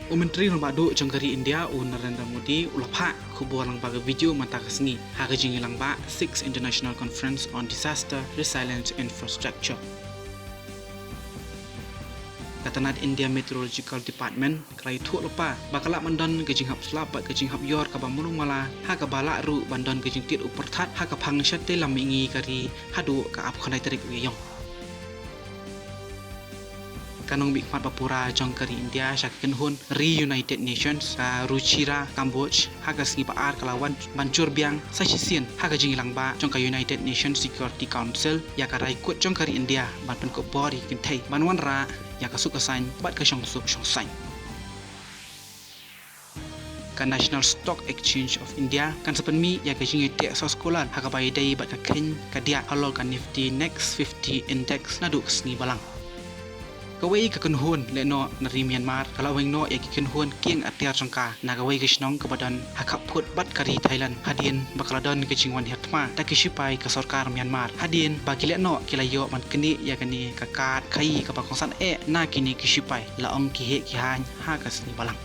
Menteri lang badu jangkari India Narendra Modi ulapha Khubor lang baga video mata kasngi haga jingi lang ba 6 International Conference on Disaster Resilience Infrastructure. Katanat India Meteorological Department kelai thuk lepa bakala bandon gejing hap slap bat gejing hap yor ka bamulung mala ha ka bala ru bandon gejing tit uperthat ha ka phang chatte lam ingi kari hadu ka ap khanai tarik yong kanong bikmat papura jangkari India syakin hun Reunited Nations ka ruchira Cambodia ha ka sngi paar kalawan bancur biang sa sisien ha ka jing lang ba jangka United Nations Security Council ya ka rai kut jangkari India ban pen ko bori kintai banwan ra ya ka sukasan bat ka syong sain ka National Stock Exchange of India kan sepenmi ya ka jingi te sa skolan ha ka bai dai bat ka ken ka dia halol ka Nifty Next 50 Index na du sngi balang kawai ka kenhun le no nari Myanmar kalaweng no ya ki kenhun kieng atiar jangka na kawai ka shnong ka badan ha ka phut bat kari Thailand hadin bakaladon ka jingwan hetma ta ki sipai ka sarkar Myanmar hadin bagi le no kilayo man keni ya kani ka kat khai ka pakongsan na kini ki sipai la ong ki he ki han ha ka sni balang